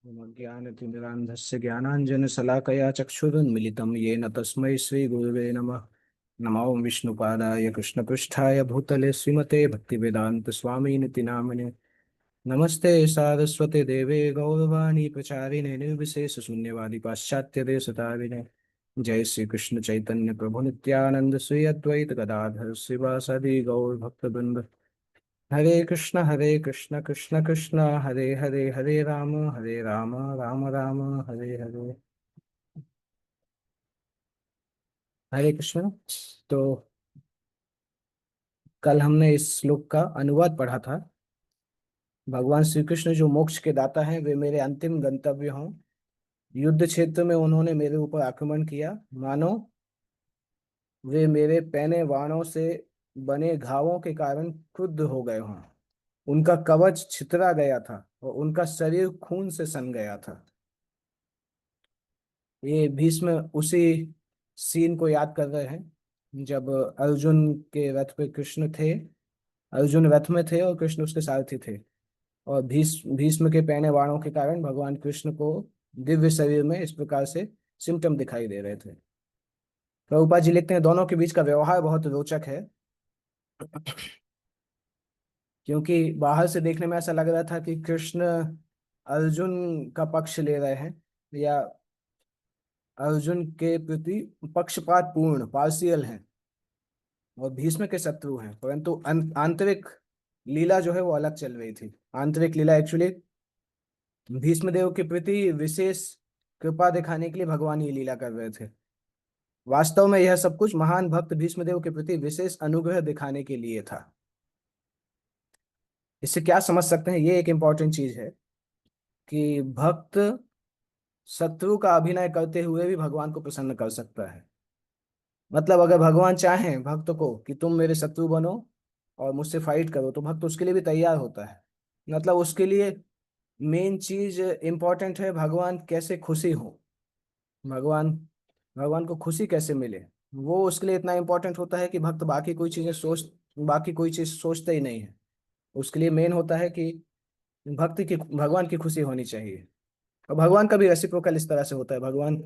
ज्ञानतिमिरान्धस्य ज्ञानाञ्जनशलाकया चक्षुरुन्मिलितं येन तस्मै श्रीगुरुवे नमः। नमो विष्णुपादाय कृष्णपृष्ठाय भूतले श्रीमते भक्तिवेदान्तस्वामिनिति नामिने। नमस्ते सारस्वते देवे गौरवाणी प्रचारिणे निर्विशेषशून्यवादी पाश्चात्यदेशतारिणे। जय श्री कृष्ण चैतन्य प्रभु नित्यानंद श्री अद्वैत गदाधर शिवासादि गौर भक्तवृंद। हरे कृष्ण कृष्ण कृष्ण हरे हरे, हरे राम राम राम हरे हरे। हरे कृष्ण। तो कल हमने इस श्लोक का अनुवाद पढ़ा था। भगवान श्री कृष्ण जो मोक्ष के दाता हैं, वे मेरे अंतिम गंतव्य हों। युद्ध क्षेत्र में उन्होंने मेरे ऊपर आक्रमण किया, मानो वे मेरे पैने बाणों से बने घावों के कारण क्रुद्ध हो गए हों। उनका कवच छितरा गया था और उनका शरीर खून से सन गया था। ये भीष्म उसी सीन को याद कर रहे हैं जब अर्जुन के रथ पे कृष्ण थे। अर्जुन रथ में थे और कृष्ण उसके सारथी थे। और भीष्म के पहने बाणों के कारण भगवान कृष्ण को दिव्य शरीर में इस प्रकार से सिम्टम दिखाई दे रहे थे। प्रभुपाद जी लिखते हैं, दोनों के बीच का व्यवहार बहुत रोचक है। क्योंकि बाहर से देखने में ऐसा लग रहा था कि कृष्ण अर्जुन का पक्ष ले रहे हैं, या अर्जुन के प्रति पक्षपात पूर्ण पार्शियल हैं और भीष्म के शत्रु हैं। परंतु आंतरिक लीला जो है वो अलग चल रही थी। आंतरिक लीला एक्चुअली भीष्म देव के प्रति विशेष कृपा दिखाने के लिए भगवान ये लीला कर रहे थे। वास्तव में यह सब कुछ महान भक्त भीष्म देव के प्रति विशेष अनुग्रह दिखाने के लिए था। इससे क्या समझ सकते हैं, ये एक इंपॉर्टेंट चीज है कि भक्त शत्रु का अभिनय करते हुए भी भगवान को प्रसन्न कर सकता है। मतलब अगर भगवान चाहें भक्त को कि तुम मेरे शत्रु बनो और मुझसे फाइट करो, तो भक्त उसके लिए भी तैयार होता है। मतलब उसके लिए मेन चीज इंपॉर्टेंट है भगवान कैसे खुशी हो, भगवान भगवान को खुशी कैसे मिले। वो उसके लिए इतना इंपॉर्टेंट होता है कि भक्त बाकी कोई चीज सोचते ही नहीं है। उसके लिए मेन होता है कि भक्ति की भगवान की खुशी होनी चाहिए। और भगवान का भी रेसिप्रोकल इस तरह से होता है, भगवान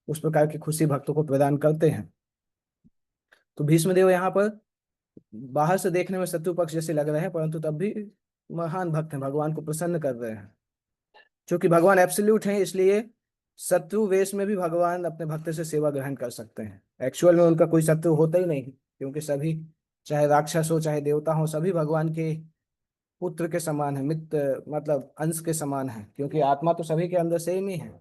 उस प्रकार की खुशी भक्तों को प्रदान करते हैं। तो भीष्मदेव यहाँ पर बाहर से देखने में शत्रु पक्ष जैसे लग रहे हैं, परंतु तब भी महान भक्त हैं, भगवान को प्रसन्न कर रहे हैं। क्योंकि भगवान एब्सोल्यूट हैं, इसलिए शत्रु वेश में भी भगवान अपने भक्त से सेवा ग्रहण कर सकते हैं। एक्चुअल में उनका कोई शत्रु होता ही नहीं, क्योंकि सभी, चाहे राक्षस हो चाहे देवता हो, सभी भगवान के पुत्र के समान है, मित्र मतलब अंश के समान है। क्योंकि आत्मा तो सभी के अंदर सेम ही है।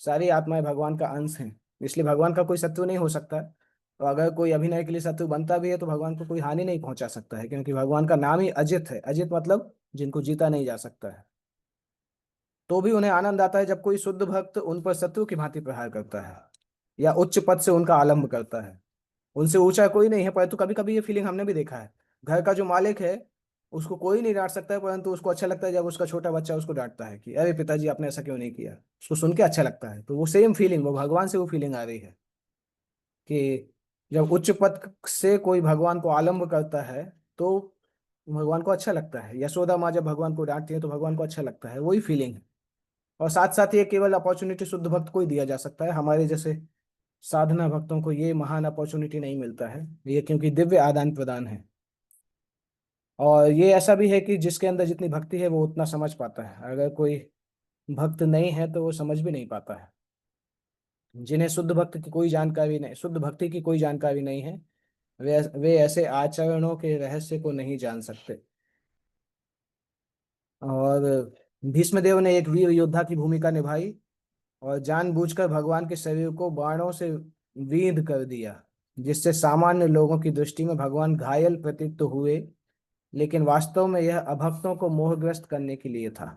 सारी आत्माएं भगवान का अंश हैं, इसलिए भगवान का कोई शत्रु नहीं हो सकता। तो अगर कोई अभिनय के लिए शत्रु बनता भी है तो भगवान को कोई हानि नहीं पहुंचा सकता है, क्योंकि भगवान का नाम ही अजित है। अजित मतलब जिनको जीता नहीं जा सकता है। तो भी उन्हें आनंद आता है जब कोई शुद्ध भक्त उन पर शत्रु की भांति प्रहार करता है या उच्च पद से उनका आलंब करता है। उनसे ऊंचा कोई नहीं है, परंतु कभी कभी ये फीलिंग हमने भी देखा है। घर का जो मालिक है उसको कोई नहीं डांट सकता है, परंतु उसको अच्छा लगता है जब उसका छोटा बच्चा उसको डांटता है कि अरे पिताजी आपने ऐसा क्यों नहीं किया। उसको सुन के अच्छा लगता है। तो वो सेम फीलिंग, वो भगवान से वो फीलिंग आ रही है कि जब उच्च पद से कोई भगवान को आलंब करता है तो भगवान को अच्छा लगता है। यशोदा माँ जब भगवान को डांटती है तो भगवान को अच्छा लगता है, वही फीलिंग है। और साथ साथ ये केवल अपॉर्चुनिटी शुद्ध भक्त को ही दिया जा सकता है, हमारे जैसे साधना भक्तों को ये महान अपॉर्चुनिटी नहीं मिलता है। ये क्योंकि दिव्य आदान प्रदान है। और ये ऐसा भी है कि जिसके अंदर जितनी भक्ति है वो उतना समझ पाता है, अगर कोई भक्त नहीं है तो वो समझ भी नहीं पाता है। जिन्हें शुद्ध भक्त की कोई जानकारी नहीं, शुद्ध भक्ति की कोई जानकारी नहीं है, वे ऐसे आचरणों के रहस्य को नहीं जान सकते। और भीष्मदेव ने एक वीर योद्धा की भूमिका निभाई और जानबूझकर भगवान के शरीर को बाणों से विंध कर दिया, जिससे सामान्य लोगों की दृष्टि में भगवान घायल प्रतीत तो हुए, लेकिन वास्तव में यह अभक्तों को मोहग्रस्त करने के लिए था।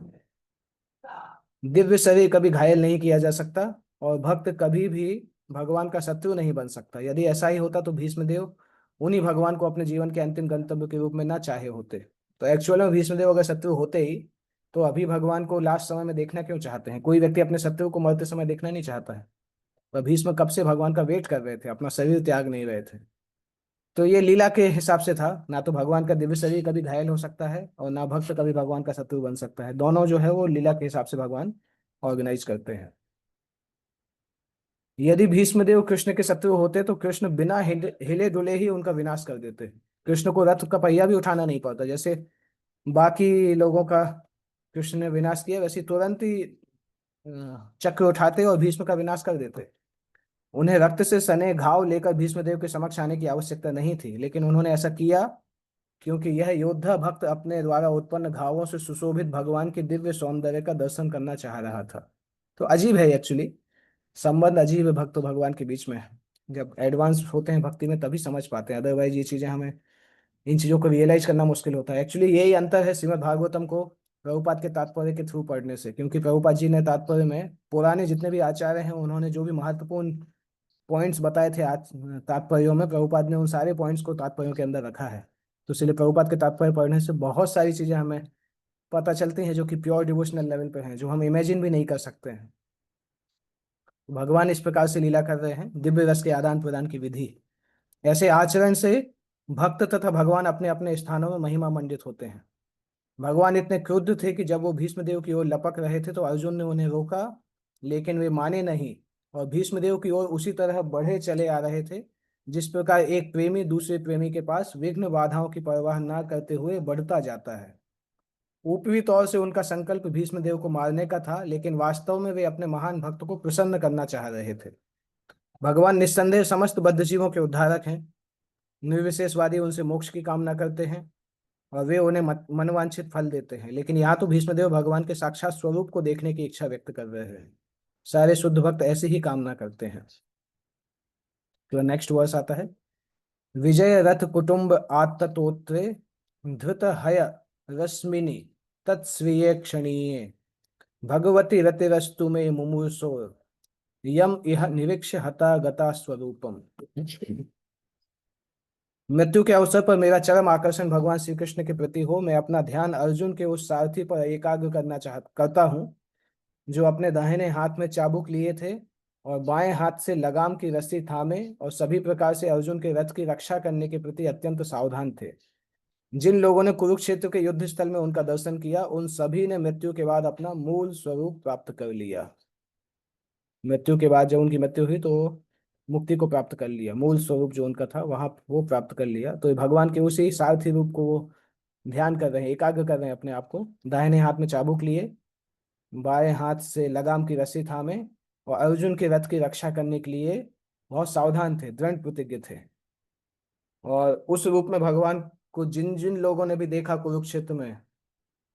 दिव्य शरीर कभी घायल नहीं किया जा सकता और भक्त कभी भी भगवान का शत्रु नहीं बन सकता। यदि ऐसा ही होता तो भीष्मदेव उन्हीं भगवान को अपने जीवन के अंतिम गंतव्य के रूप में ना चाहे होते। तो एक्चुअल में भीष्मदेव अगर शत्रु होते ही तो अभी भगवान को लास्ट समय में देखना क्यों चाहते हैं। कोई व्यक्ति अपने शत्रु को मरते समय देखना नहीं चाहता है। पर भीष्म कब से भगवान का वेट कर रहे थे, अपना शरीर त्याग नहीं रहे थे। तो ये लीला के हिसाब से था, ना तो भगवान का दिव्य शरीर कभी घायल हो सकता है और ना भक्त कभी भगवान का शत्रु बन सकता है। दोनों जो है वो लीला के हिसाब से भगवान ऑर्गेनाइज करते हैं। यदि भीष्मदेव कृष्ण के शत्रु होते तो कृष्ण बिना हिले हिले डुले ही उनका विनाश कर देते। कृष्ण को रथ का पहिया भी उठाना नहीं पड़ता, जैसे बाकी लोगों का कृष्ण ने विनाश किया, वैसे तुरंत ही चक्र उठाते और भीष्म का विनाश कर देते। उन्हें रक्त से सने घाव लेकर भीष्मदेव के समक्ष आने की आवश्यकता नहीं थी, लेकिन उन्होंने ऐसा किया क्योंकि यह योद्धा भक्त अपने द्वारा उत्पन्न घावों से सुशोभित भगवान के दिव्य सौंदर्य का दर्शन करना चाह रहा था। तो अजीब है एक्चुअली, संबंध अजीब है भक्त और भगवान के बीच में। जब एडवांस होते हैं भक्ति में तभी समझ पाते हैं, अदरवाइज ये चीजें हमें, इन चीजों को रियलाइज करना मुश्किल होता है। एक्चुअली यही अंतर है श्रीमद् भागवतम को प्रभुपाद के तात्पर्य के थ्रू पढ़ने से, क्योंकि प्रभुपाद जी ने तात्पर्य में पुराने जितने भी आचार्य हैं उन्होंने जो भी महत्वपूर्ण पॉइंट्स बताए थे आज तात्पर्यों में, प्रभुपाद ने उन सारे पॉइंट्स को तात्पर्यों के अंदर रखा है। तो इसलिए प्रभुपाद के तात्पर्य पढ़ने से बहुत सारी चीजें हमें पता चलती हैं जो कि प्योर डिवोशनल लेवल पे हैं, जो हम इमेजिन भी नहीं कर सकते हैं। भगवान इस प्रकार से लीला कर रहे हैं, दिव्य रस के आदान प्रदान की विधि। ऐसे आचरण से भक्त तथा भगवान अपने अपने स्थानों में महिमा मंडित होते हैं। भगवान इतने क्रुद्ध थे कि जब वो भीष्मदेव की ओर लपक रहे थे तो अर्जुन ने उन्हें रोका, लेकिन वे माने नहीं और भीष्मदेव की ओर उसी तरह बढ़े चले आ रहे थे जिस प्रकार एक प्रेमी दूसरे प्रेमी के पास विघ्न बाधाओं की परवाह न करते हुए बढ़ता जाता है। ऊपरी तौर से उनका संकल्प भीष्मदेव को मारने का था, लेकिन वास्तव में वे अपने महान भक्त को प्रसन्न करना चाह रहे थे। भगवान निस्संदेह समस्त बद्धजीवों के उद्धारक हैं। निर्विशेषवादी उनसे मोक्ष की कामना करते हैं और वे उन्हें मनवांछित फल देते हैं, लेकिन यहाँ तो भीष्मदेव भगवान के साक्षात स्वरूप को देखने की इच्छा व्यक्त कर रहे हैं। सारे शुद्ध भक्त ऐसी ही कामना करते हैं। तो नेक्स्ट वर्स आता है, विजय रथ कुटुंब आत्तोत्रे धृत हय रश्मिनी तत्स्वीय क्षणीय भगवती रतिरस्तु में मुमुसो यम इह निरीक्ष हता गता स्वरूपम। मृत्यु के अवसर पर मेरा चरम आकर्षण भगवान श्री कृष्ण के प्रति हो। मैं अपना ध्यान अर्जुन के उस सारथी पर एकाग्र करता हूँ जो अपने दाहिने हाथ में चाबुक लिए थे और बाएं हाथ से लगाम की रस्सी थामे और सभी प्रकार से अर्जुन के रथ की रक्षा करने के प्रति अत्यंत सावधान थे। जिन लोगों ने कुरुक्षेत्र के युद्ध स्थल में उनका दर्शन किया उन सभी ने मृत्यु के बाद अपना मूल स्वरूप प्राप्त कर लिया। मृत्यु के बाद जब उनकी मृत्यु हुई तो मुक्ति को प्राप्त कर लिया, मूल स्वरूप जो उनका था वहां वो प्राप्त कर लिया। तो भगवान के उसी सारथी रूप को वो ध्यान कर रहे हैं, एकाग्र कर रहे हैं अपने आप को। दाहिने हाथ में चाबुक लिए, बाएं हाथ से लगाम की रस्सी थामे और अर्जुन के रथ की रक्षा करने के लिए बहुत सावधान थे, दृढ़ प्रतिज्ञ थे। और उस रूप में भगवान को जिन जिन लोगों ने भी देखा कुरुक्षेत्र में,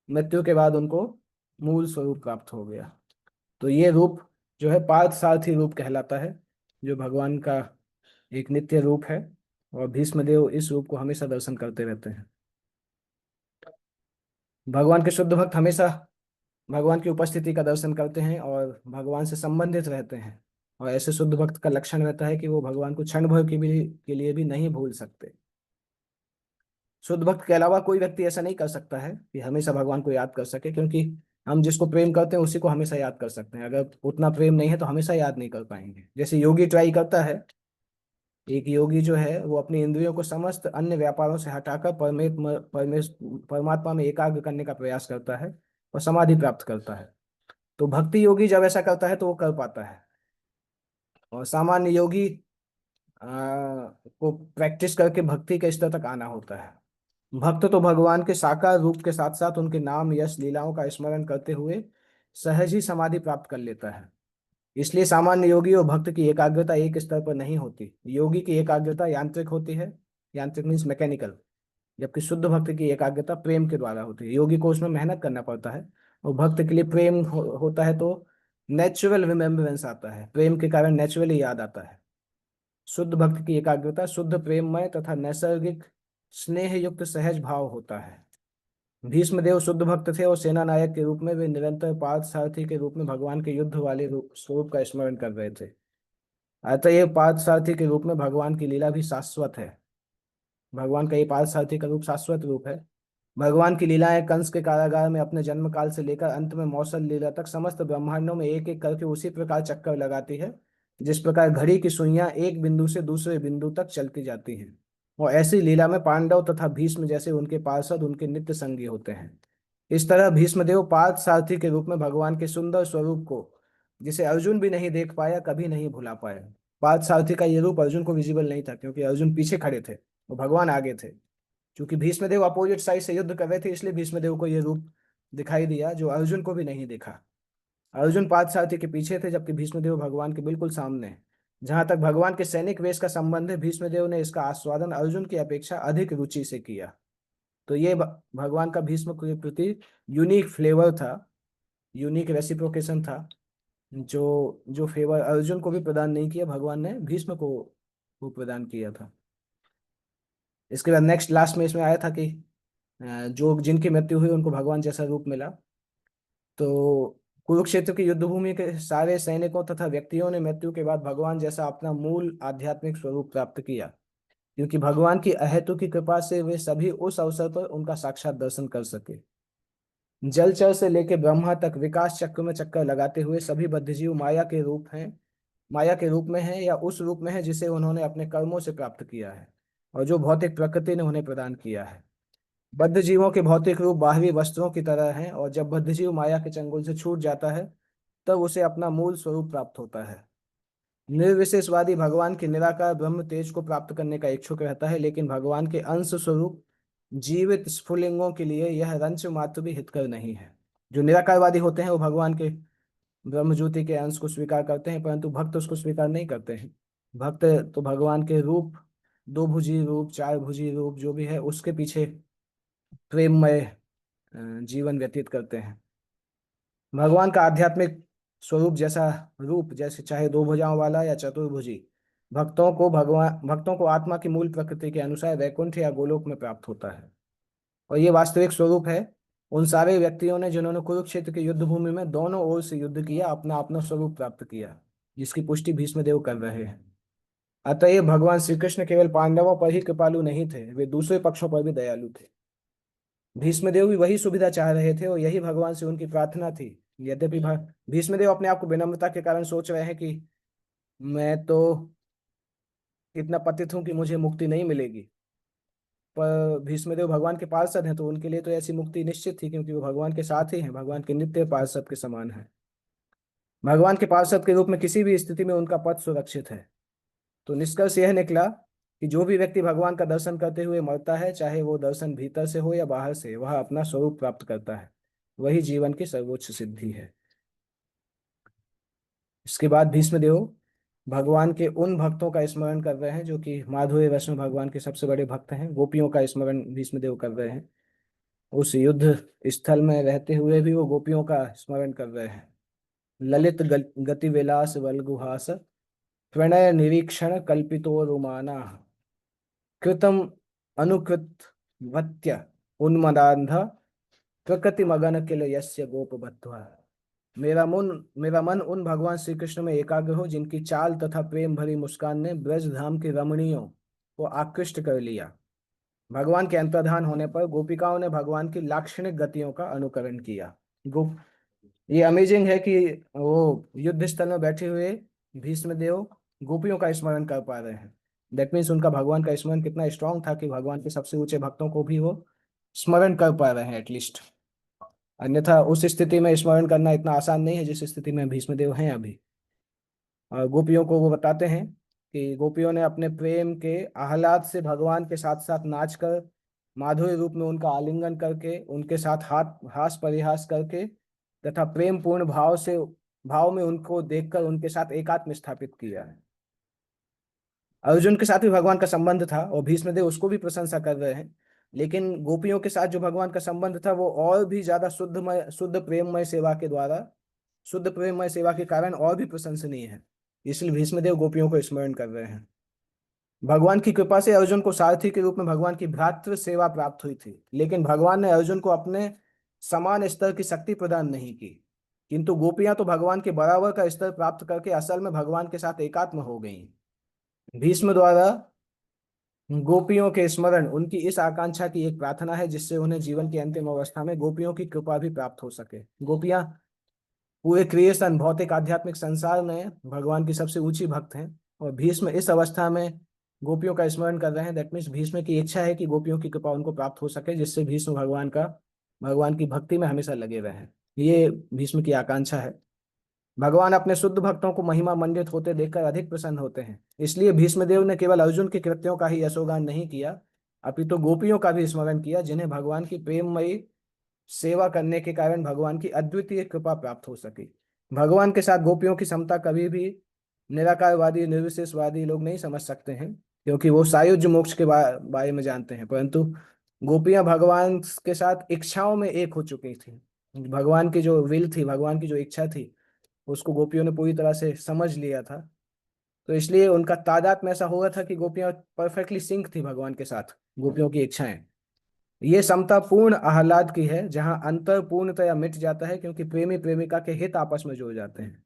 मृत्यु के बाद उनको मूल स्वरूप प्राप्त हो गया। तो ये रूप जो है पार्थ सारथी रूप कहलाता है, जो भगवान का एक नित्य रूप है। और भीष्मदेव इस रूप को हमेशा दर्शन करते रहते हैं। भगवान के शुद्ध भक्त हमेशा भगवान की उपस्थिति का दर्शन करते हैं और भगवान से संबंधित रहते हैं। और ऐसे शुद्ध भक्त का लक्षण रहता है कि वो भगवान को क्षण भर के लिए भी नहीं भूल सकते। शुद्ध भक्त के अलावा कोई व्यक्ति ऐसा नहीं कर सकता है कि हमेशा भगवान को याद कर सके, क्योंकि हम जिसको प्रेम करते हैं उसी को हमेशा याद कर सकते हैं। अगर उतना प्रेम नहीं है तो हमेशा याद नहीं कर पाएंगे। जैसे योगी ट्राई करता है, एक योगी जो है वो अपनी इंद्रियों को समस्त अन्य व्यापारों से हटाकर परमात्मा में एकाग्र करने का प्रयास करता है और समाधि प्राप्त करता है। तो भक्ति योगी जब ऐसा करता है तो वो कर पाता है। और सामान्य योगी को प्रैक्टिस करके भक्ति के स्तर तक आना होता है। भक्त तो भगवान के साकार रूप के साथ साथ उनके नाम यश लीलाओं का स्मरण करते हुए सहज ही समाधि प्राप्त कर लेता है। इसलिए सामान्य योगी और भक्त की एकाग्रता एक स्तर पर नहीं होती। योगी की एकाग्रता यांत्रिक होती है, यांत्रिक मीन्स मैकेनिकल, जबकि शुद्ध भक्त की एकाग्रता प्रेम के द्वारा होती है। योगी को उसमें मेहनत करना पड़ता है और भक्त के लिए प्रेम होता है तो नेचुरल रिमेम्बरेंस आता है, प्रेम के कारण नेचुरली याद आता है। शुद्ध भक्त की एकाग्रता शुद्ध प्रेममय तथा नैसर्गिक स्नेह युक्त सहज भाव होता है। भीष्मदेव शुद्ध भक्त थे और सेना नायक के रूप में वे निरंतर पार्थ सारथी के रूप में भगवान के युद्ध वाले स्वरूप का स्मरण कर रहे थे। अतः ये पार्थ सारथी के रूप में भगवान की लीला भी शाश्वत है। भगवान का ये पार्थ सारथी का रूप शाश्वत रूप है। भगवान की लीलाएं कंस के कारागार में अपने जन्म काल से लेकर अंत में मौसल लीला तक समस्त ब्रह्मांडों में एक एक करके उसी प्रकार चक्कर लगाती है जिस प्रकार घड़ी की सुइयां एक बिंदु से दूसरे बिंदु तक चलती जाती हैं। और ऐसी लीला में पांडव तथा भीष्म जैसे उनके पार्षद उनके नित्य संगी होते हैं। इस तरह भीष्मदेव पार्थ सारथी के रूप में भगवान के सुंदर स्वरूप को, जिसे अर्जुन भी नहीं देख पाया, कभी नहीं भुला पाया। पार्थ सारथी का ये रूप अर्जुन को विजिबल नहीं था, क्योंकि अर्जुन पीछे खड़े थे और भगवान आगे थे। क्योंकि भीष्मदेव अपोजिट साइड से युद्ध कर रहे थे, इसलिए भीष्मदेव को ये रूप दिखाई दिया जो अर्जुन को भी नहीं दिखा। अर्जुन पार्थ सारथी के पीछे थे, जबकि भीष्मदेव भगवान के बिल्कुल सामने हैं। जहां तक भगवान के सैनिक वेश का संबंध है, भीष्मदेव ने इसका आस्वादन अर्जुन की अपेक्षा अधिक रुचि से किया। तो ये भगवान का भीष्म के प्रति यूनिक फ्लेवर था, यूनिक रेसिप्रोकेशन था, जो जो फेवर अर्जुन को भी प्रदान नहीं किया, भगवान ने भीष्म को वो प्रदान किया था। इसके बाद नेक्स्ट लास्ट में इसमें आया था कि जो जिनकी मृत्यु हुई उनको भगवान जैसा रूप मिला। तो कुरुक्षेत्र की युद्ध भूमि के सारे सैनिकों तथा व्यक्तियों ने मृत्यु के बाद भगवान जैसा अपना मूल आध्यात्मिक स्वरूप प्राप्त किया, क्योंकि भगवान की अहेतु की कृपा से वे सभी उस अवसर पर उनका साक्षात दर्शन कर सके। जलचर से लेकर ब्रह्मा तक विकास चक्र में चक्कर लगाते हुए सभी बद्धजीव माया के रूप में हैं, या उस रूप में है जिसे उन्होंने अपने कर्मों से प्राप्त किया है और जो भौतिक प्रकृति ने उन्हें प्रदान किया है। बद्ध जीवों के भौतिक रूप बाहरी वस्त्रों की तरह हैं, और जब बद्ध जीव माया के चंगुल से छूट जाता है तब उसे अपना मूल स्वरूप प्राप्त होता है। निर्विशेषवादी भगवान के निराकार ब्रह्म तेज को प्राप्त करने का इच्छुक रहता है, लेकिन भगवान के अंश स्वरूप जीवित स्फुलिंगों के लिए यह रंच मात्र भी हितकर नहीं है। जो निराकारवादी होते हैं वो भगवान के ब्रह्म ज्योति के अंश को स्वीकार करते हैं, परंतु भक्त उसको स्वीकार नहीं करते हैं। भक्त तो भगवान के रूप, दो भुजी रूप, चार भुजी रूप जो भी है उसके पीछे प्रेममय जीवन व्यतीत करते हैं। भगवान का आध्यात्मिक स्वरूप जैसा रूप, जैसे चाहे दो भुजाओं वाला या चतुर्भुजी, भक्तों को आत्मा की मूल प्रकृति के अनुसार वैकुंठ या गोलोक में प्राप्त होता है। और ये वास्तविक स्वरूप है उन सारे व्यक्तियों ने जिन्होंने कुरुक्षेत्र की युद्ध भूमि में दोनों ओर से युद्ध किया, अपना अपना स्वरूप प्राप्त किया, जिसकी पुष्टि भीष्मदेव कर रहे हैं। अतएव भगवान श्री कृष्ण केवल पांडवों पर ही कृपालु नहीं थे, वे दूसरे पक्षों पर भी दयालु थे। भीष्मदेव भी वही सुविधा चाह रहे थे और यही भगवान से उनकी प्रार्थना थी। यद्यपि भीष्मदेव अपने आप को विनम्रता के कारण सोच रहे हैं कि मैं तो इतना पतित हूं कि मुझे मुक्ति नहीं मिलेगी, पर भीष्मदेव भगवान के पार्षद हैं तो उनके लिए तो ऐसी मुक्ति निश्चित थी, क्योंकि वो भगवान के साथ ही हैं, भगवान के नित्य पार्षद के समान है। भगवान के पार्षद के रूप में किसी भी स्थिति में उनका पद सुरक्षित है। तो निष्कर्ष यह निकला कि जो भी व्यक्ति भगवान का दर्शन करते हुए मरता है, चाहे वो दर्शन भीतर से हो या बाहर से, वह अपना स्वरूप प्राप्त करता है। वही जीवन की सर्वोच्च सिद्धि है। इसके बाद भीष्मदेव भगवान के उन भक्तों का स्मरण कर रहे हैं जो कि माधुर्य रस में भगवान के सबसे बड़े भक्त हैं। गोपियों का स्मरण भीष्मदेव कर रहे हैं। उस युद्ध स्थल में रहते हुए भी वो गोपियों का स्मरण कर रहे हैं। ललित गति विलास वल्गुहास प्रणय निरीक्षण कल्पितो रुमाना कृतम अनुकृत वत्य उन्मदांध प्रकृति मगन किल यस्य गोप बद्ध्वा। मेरा मन उन भगवान श्री कृष्ण में एकाग्र हो जिनकी चाल तथा प्रेम भरी मुस्कान ने ब्रज धाम की रमणियों को आकृष्ट कर लिया। भगवान के अंतर्धान होने पर गोपिकाओं ने भगवान की लाक्षणिक गतियों का अनुकरण किया। गो ये अमेजिंग है कि वो युद्ध स्थल में बैठे हुए भीष्मदेव गोपियों का स्मरण कर पा रहे हैं। दैट मीन्स उनका भगवान का स्मरण कितना स्ट्रांग था कि भगवान के सबसे ऊंचे भक्तों को भी वो स्मरण कर पा रहे हैं एटलीस्ट। अन्यथा उस स्थिति में स्मरण करना इतना आसान नहीं है जिस स्थिति में भीष्मदेव हैं अभी। और गोपियों को वो बताते हैं कि गोपियों ने अपने प्रेम के आह्लाद से भगवान के साथ साथ नाचकर, माधुर्य रूप में उनका आलिंगन करके, उनके साथ हास परिहास करके तथा प्रेम पूर्ण भाव में उनको देखकर उनके साथ एकात्म स्थापित किया है। अर्जुन के साथ भी भगवान का संबंध था और भीष्मदेव उसको भी प्रशंसा कर रहे हैं, लेकिन गोपियों के साथ जो भगवान का संबंध था वो और भी ज्यादा शुद्ध प्रेममय सेवा के कारण और भी प्रशंसनीय है। इसलिए भीष्मदेव गोपियों को स्मरण कर रहे हैं। भगवान की कृपा से अर्जुन को सारथी के रूप में भगवान की भ्रातृ सेवा प्राप्त हुई थी, लेकिन भगवान ने अर्जुन को अपने समान स्तर की शक्ति प्रदान नहीं की। किंतु गोपियां तो भगवान के बराबर का स्तर प्राप्त करके असल में भगवान के साथ एकात्म हो गईं। भीष्म द्वारा गोपियों के स्मरण उनकी इस आकांक्षा की एक प्रार्थना है जिससे उन्हें जीवन की अंतिम अवस्था में गोपियों की कृपा भी प्राप्त हो सके। गोपियां पूरे क्रिएशन, भौतिक आध्यात्मिक संसार में भगवान की सबसे ऊंची भक्त हैं, और भीष्म इस अवस्था में गोपियों का स्मरण कर रहे हैं। दैट मीन्स भीष्म की इच्छा है कि गोपियों की कृपा उनको प्राप्त हो सके, जिससे भीष्म भगवान की भक्ति में हमेशा लगे रहें। ये भीष्म की आकांक्षा है। भगवान अपने शुद्ध भक्तों को महिमा मंडित होते देखकर अधिक प्रसन्न होते हैं। इसलिए भीष्मदेव ने केवल अर्जुन के कृत्यों का ही यशोगान नहीं किया, अपितु गोपियों का भी स्मरण किया, जिन्हें भगवान की प्रेममयी सेवा करने के कारण भगवान की अद्वितीय कृपा प्राप्त हो सके। भगवान के साथ गोपियों की समता कभी भी निराकारवादी निर्विशेषवादी लोग नहीं समझ सकते हैं, क्योंकि वो सायुज्य मोक्ष के बारे में जानते हैं, परंतु गोपियां भगवान के साथ इच्छाओं में एक हो चुकी थी। भगवान की जो विल थी, भगवान की जो इच्छा थी, उसको गोपियों ने पूरी तरह से समझ लिया था। तो इसलिए उनका तादात्म्य ऐसा हो रहा था कि गोपियां परफेक्टली सिंक थी भगवान के साथ, गोपियों की इच्छाएं। ये समता पूर्ण आह्लाद की है, जहां अंतर पूर्णतया मिट जाता है, क्योंकि प्रेमी प्रेमिका के हित आपस में जुड़ जाते हैं।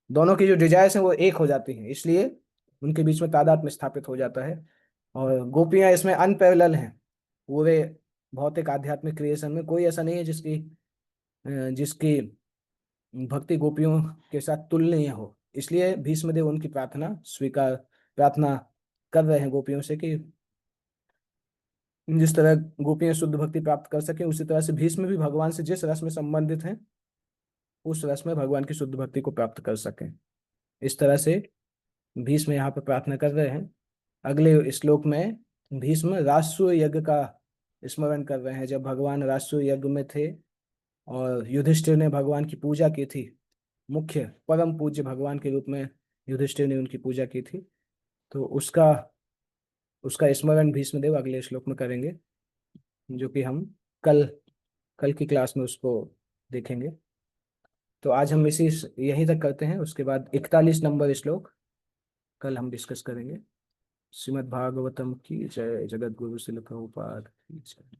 दोनों की जो डिजायर्स हैं वो एक हो जाती हैं, इसलिए उनके बीच में तादात्म्य स्थापित हो जाता है। और गोपियां इसमें अनपैरेलल हैं। पूरे भौतिक आध्यात्मिक क्रिएशन में कोई ऐसा नहीं है जिसकी भक्ति गोपियों के साथ तुलनीय हो। इसलिए भीष्मदेव उनकी प्रार्थना कर रहे हैं गोपियों से कि जिस तरह गोपियां शुद्ध भक्ति प्राप्त कर सके, उसी तरह से भीष्म भी भगवान से जिस रस में संबंधित हैं, उस रस में भगवान की शुद्ध भक्ति को प्राप्त कर सकें। इस तरह से भीष्म यहाँ पर प्रार्थना कर रहे हैं। अगले श्लोक में भीष्म राजसूय यज्ञ का स्मरण कर रहे हैं। जब भगवान राजसूय यज्ञ में थे और युधिष्ठिर ने भगवान की पूजा की थी, मुख्य परम पूज्य भगवान के रूप में युधिष्ठिर ने उनकी पूजा की थी, तो उसका उसका स्मरण भीष्मदेव अगले श्लोक में करेंगे, जो कि हम कल कल की क्लास में उसको देखेंगे। तो आज हम यहीं तक करते हैं। उसके बाद 41 नंबर श्लोक कल हम डिस्कस करेंगे। श्रीमद् भागवतम की जय। जगत गुरु श्रील प्रभुपाद की जय।